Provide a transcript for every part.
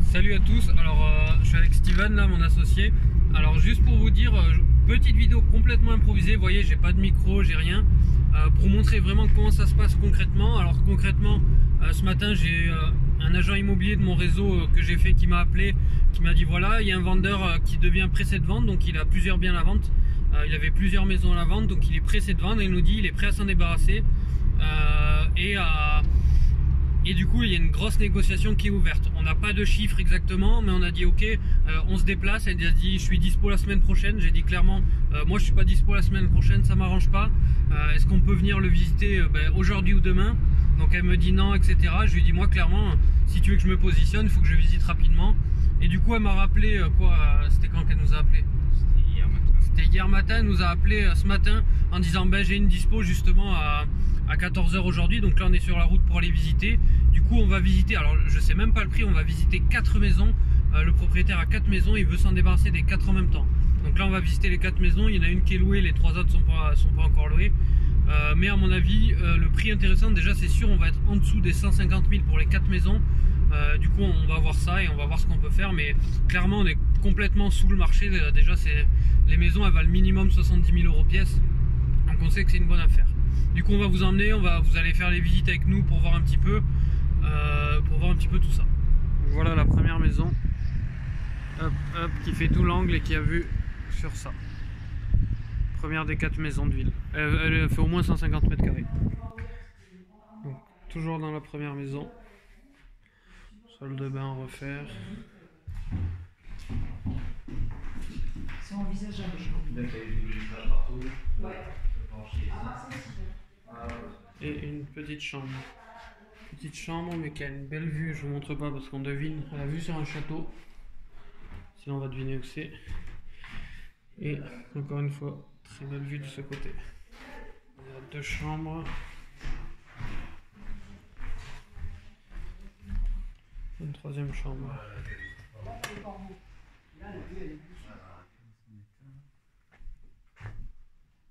Salut à tous, alors je suis avec Steven là, mon associé. Alors juste pour vous dire, petite vidéo complètement improvisée, vous voyez j'ai pas de micro, j'ai rien, pour montrer vraiment comment ça se passe concrètement. Alors concrètement, ce matin j'ai un agent immobilier de mon réseau que j'ai fait qui m'a appelé, qui m'a dit voilà il y a un vendeur qui devient pressé de vente, donc il a plusieurs biens à la vente, il avait plusieurs maisons à la vente, donc il est pressé de vendre et il nous dit il est prêt à s'en débarrasser et du coup il y a une grosse négociation qui est ouverte. On n'a pas de chiffres exactement, mais on a dit ok, on se déplace. Elle a dit je suis dispo la semaine prochaine. J'ai dit clairement moi je suis pas dispo la semaine prochaine, ça m'arrange pas. Est-ce qu'on peut venir le visiter aujourd'hui ou demain? Donc elle me dit non, etc. Je lui dis moi clairement si tu veux que je me positionne, il faut que je visite rapidement. Et du coup elle m'a rappelé c'était quand qu'elle nous a appelé? C'était hier matin, elle nous a appelé ce matin en disant ben j'ai une dispo justement à 14 h aujourd'hui, donc là on est sur la route pour aller visiter. Du coup on va visiter, alors je sais même pas le prix, on va visiter 4 maisons. Le propriétaire a 4 maisons, il veut s'en débarrasser des 4 en même temps. Donc là on va visiter les 4 maisons, il y en a une qui est louée, les 3 autres sont pas encore louées. Mais à mon avis le prix intéressant, déjà c'est sûr on va être en dessous des 150 000 pour les 4 maisons. Du coup on va voir ça et on va voir ce qu'on peut faire, mais clairement on est complètement sous le marché. Déjà les maisons elles valent minimum 70 000 € pièce, donc on sait que c'est une bonne affaire. Du coup on va vous emmener, vous allez faire les visites avec nous pour voir un petit peu tout ça. Voilà la première maison, hop, qui fait tout l'angle et qui a vue sur ça. Première des 4 maisons de ville. Elle fait au moins 150 mètres carrés. Donc, toujours dans la première maison. Salle de bain à refaire. C'est envisageable, je crois. Et une petite chambre. Petite chambre, mais qui a une belle vue. Je vous montre pas parce qu'on devine. Elle a vue sur un château. Sinon, on va deviner où c'est. Et encore une fois, très belle vue de ce côté. Il y a 2 chambres. Une 3e chambre.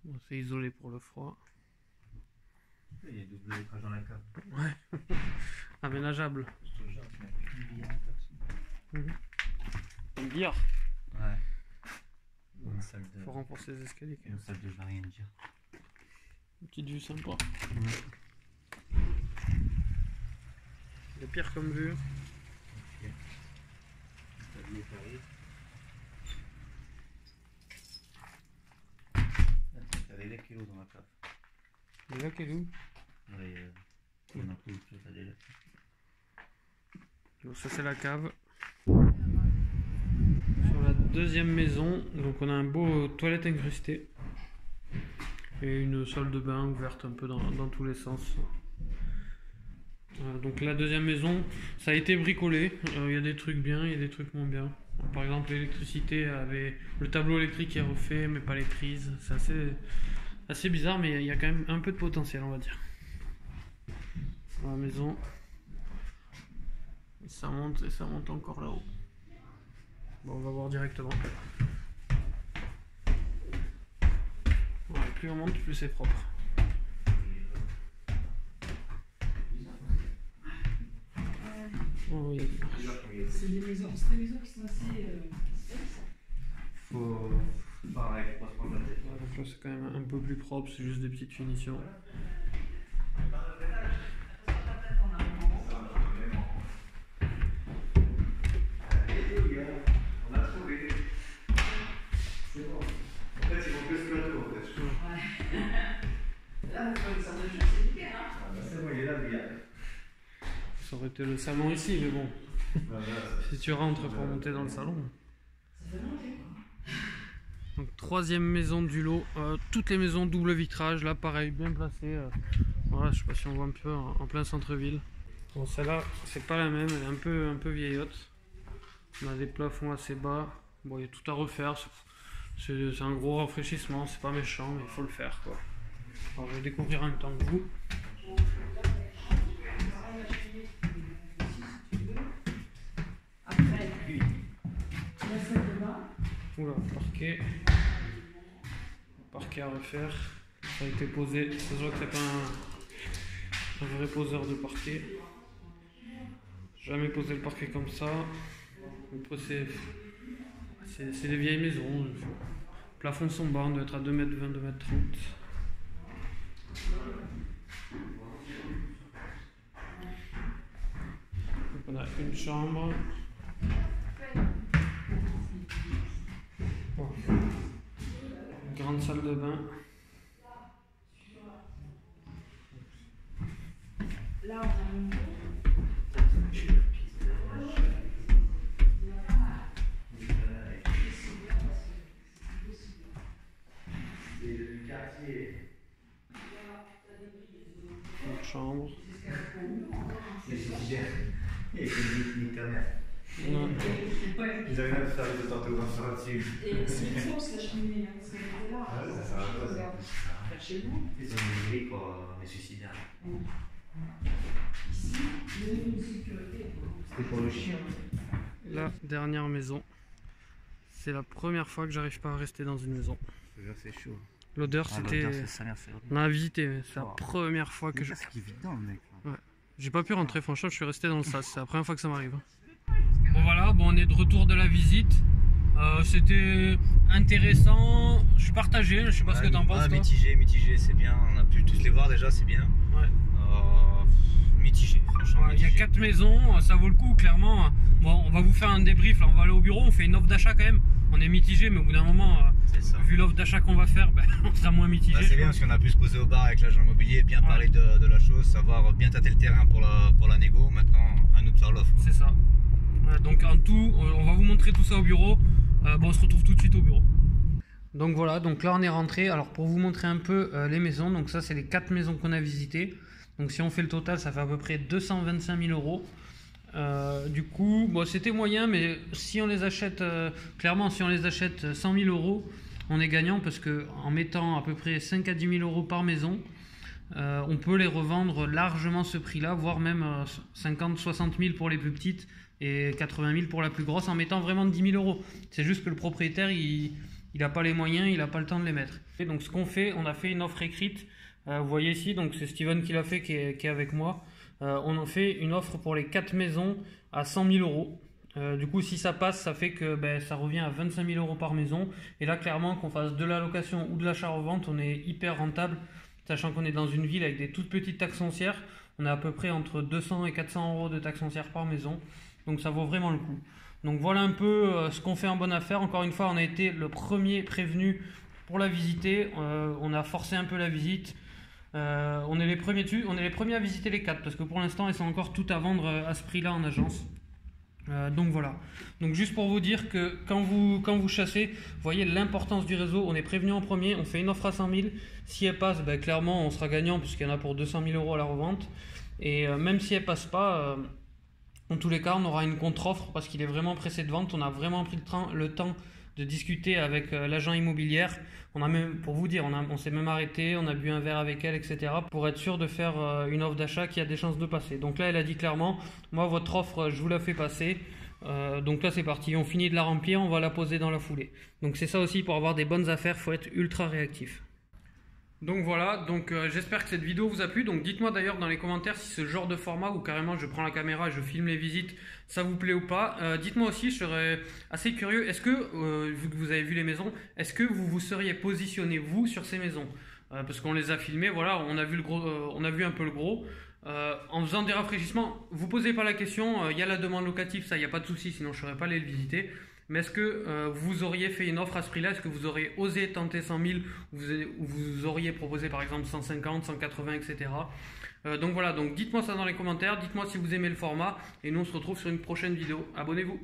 Bon, c'est isolé pour le froid. Il y a double écrage dans la cave. Ouais. Aménageable. Une bière. Ouais. Une salle de. Faut renforcer les escaliers. Une salle de, je vais rien dire. Une petite vue sympa. Le pire comme vue. Ok. L'escalier carré. Il y avait des kilos dans la cave. Et là, quel est où? Ouais, il y en a plus, ça déjà. Donc ça c'est la cave. Sur la 2e maison, donc on a un beau toilette incrusté. Et une salle de bain ouverte un peu dans tous les sens. Donc la 2e maison, ça a été bricolé. Il y a des trucs bien, il y a des trucs moins bien. Par exemple l'électricité avait le tableau électrique est refait mais pas les prises. C'est assez bizarre, mais il y a quand même un peu de potentiel, on va dire. Dans la maison. Et ça monte encore là-haut. Bon, on va voir directement. Ouais, plus on monte, plus c'est propre. Oh, oui. C'est des maisons qui sont assez Faut. Pareil, faut pas se prendre la tête. Donc là c'est quand même un peu plus propre, c'est juste des petites finitions. On a trouvé. C'est bon. En fait, ils vont que ce plateau en fait. Ouais. Là, il faut une sorte de jeu, c'est nickel, hein. Ah bah c'est bon, il est là, le gars. Ça aurait été le salon ici, mais bon. Voilà. Si tu rentres pour monter dans le salon. Ça fait manger, quoi. Donc 3e maison du lot, toutes les maisons double vitrage, là pareil, bien placées. Voilà, je sais pas si on voit un peu en plein centre-ville. Bon, celle-là, c'est pas la même, elle est un peu vieillotte. On a des plafonds assez bas. Bon, il y a tout à refaire. C'est un gros rafraîchissement, c'est pas méchant, mais il faut le faire, quoi. Alors, je vais découvrir en même temps que vous. Après, la salle de bain. Oula, parquet à refaire. Ça a été posé, ça se voit que c'est pas un vrai poseur de parquet. Jamais posé le parquet comme ça. Après, c'est des vieilles maisons. Les plafonds sont bas, on doit être à 2,20 m, 2,30 m. Donc on a une chambre. Bon. Une grande salle de bain. Là, on a Une chambre. Ils arrivent à faire des orthographes là-dessus. Et c'est une source, la cheminée, parce qu'elle était là. Ah ouais, ça sert à quoi, ça? Faire chez nous. Ils ont une grille pour les suicidaires. Ici, il y a une sécurité. C'était pour le chien. La dernière maison. C'est la première fois que j'arrive pas à rester dans une maison. C'est chaud. L'odeur, c'était. On a visité, mais c'est la première fois que je. C'est qui vit dedans, le mec. Ouais. J'ai pas pu rentrer, franchement, je suis resté dans le sas. C'est la première fois que ça m'arrive. Bon, voilà, bon, on est de retour de la visite. C'était intéressant. Je suis partagé, je sais pas ce que t'en penses. Toi. Mitigé, c'est bien. On a pu tous les voir déjà, c'est bien. Ouais. Mitigé, franchement. Il y a 4 maisons, ça vaut le coup, clairement. Bon, on va vous faire un débrief. Là, on va aller au bureau, on fait une offre d'achat quand même. On est mitigé, mais au bout d'un moment, vu l'offre d'achat qu'on va faire, ben, on sera moins mitigé. Bah, c'est bien parce qu'on a pu se poser au bar avec l'agent immobilier, bien parler de la chose, savoir bien tâter le terrain pour la négo. Maintenant, à nous de faire l'offre. C'est ça. Donc en tout, on va vous montrer tout ça au bureau. Bon, on se retrouve tout de suite au bureau. Donc voilà, donc là on est rentré. Alors pour vous montrer un peu les maisons, donc ça c'est les 4 maisons qu'on a visitées. Donc si on fait le total, ça fait à peu près 225 000 euros. Du coup, bon, c'était moyen, mais si on les achète, clairement, si on les achète 100 000 euros, on est gagnant parce que en mettant à peu près 5 à 10 000 euros par maison, on peut les revendre largement ce prix-là, voire même 50, 60 000 pour les plus petites et 80 000 pour la plus grosse en mettant vraiment 10 000 euros. C'est juste que le propriétaire, il n'a pas les moyens, il n'a pas le temps de les mettre. Et donc ce qu'on fait, on a fait une offre écrite. Vous voyez ici, donc c'est Steven qui l'a fait, qui est avec moi. On en fait une offre pour les 4 maisons à 100 000 euros. Du coup, si ça passe, ça fait que ça revient à 25 000 euros par maison. Et là, clairement, qu'on fasse de la location ou de l'achat-revente, on est hyper rentable, sachant qu'on est dans une ville avec des toutes petites taxes foncières. On a à peu près entre 200 et 400 euros de taxes foncières par maison. Donc ça vaut vraiment le coup. Donc voilà un peu ce qu'on fait en bonne affaire. Encore une fois, on a été le premier prévenu pour la visiter. On a forcé un peu la visite. On est les premiers dessus, on est les premiers à visiter les 4 parce que pour l'instant elles sont encore toutes à vendre à ce prix là en agence. Donc voilà, donc juste pour vous dire que quand vous chassez, vous voyez l'importance du réseau. On est prévenu en premier, on fait une offre à 100 000, si elle passe, clairement on sera gagnant puisqu'il y en a pour 200 000 euros à la revente. Et même si elle passe pas, en tous les cas on aura une contre-offre parce qu'il est vraiment pressé de vente. On a vraiment pris le temps de discuter avec l'agent immobilière. On a même, pour vous dire, on s'est même arrêté, on a bu un verre avec elle, etc. pour être sûr de faire une offre d'achat qui a des chances de passer. Donc là, elle a dit clairement, moi, votre offre, je vous la fais passer. Donc là, c'est parti. On finit de la remplir, on va la poser dans la foulée. Donc c'est ça aussi, pour avoir des bonnes affaires, il faut être ultra réactif. Donc voilà, donc j'espère que cette vidéo vous a plu. Donc dites-moi d'ailleurs dans les commentaires si ce genre de format où carrément je prends la caméra et je filme les visites, ça vous plaît ou pas. Dites-moi aussi, je serais assez curieux, est-ce que, vu que vous avez vu les maisons, est-ce que vous vous seriez positionné vous sur ces maisons parce qu'on les a filmées, voilà, on a vu, on a vu un peu le gros. En faisant des rafraîchissements, vous posez pas la question, il y a la demande locative, ça il n'y a pas de souci, sinon je ne serais pas allé le visiter. Mais est-ce que vous auriez fait une offre à ce prix-là? Est-ce que vous auriez osé tenter 100 000 ou vous auriez proposé par exemple 150, 180, etc. Donc voilà, donc dites-moi ça dans les commentaires, dites-moi si vous aimez le format et nous on se retrouve sur une prochaine vidéo. Abonnez-vous.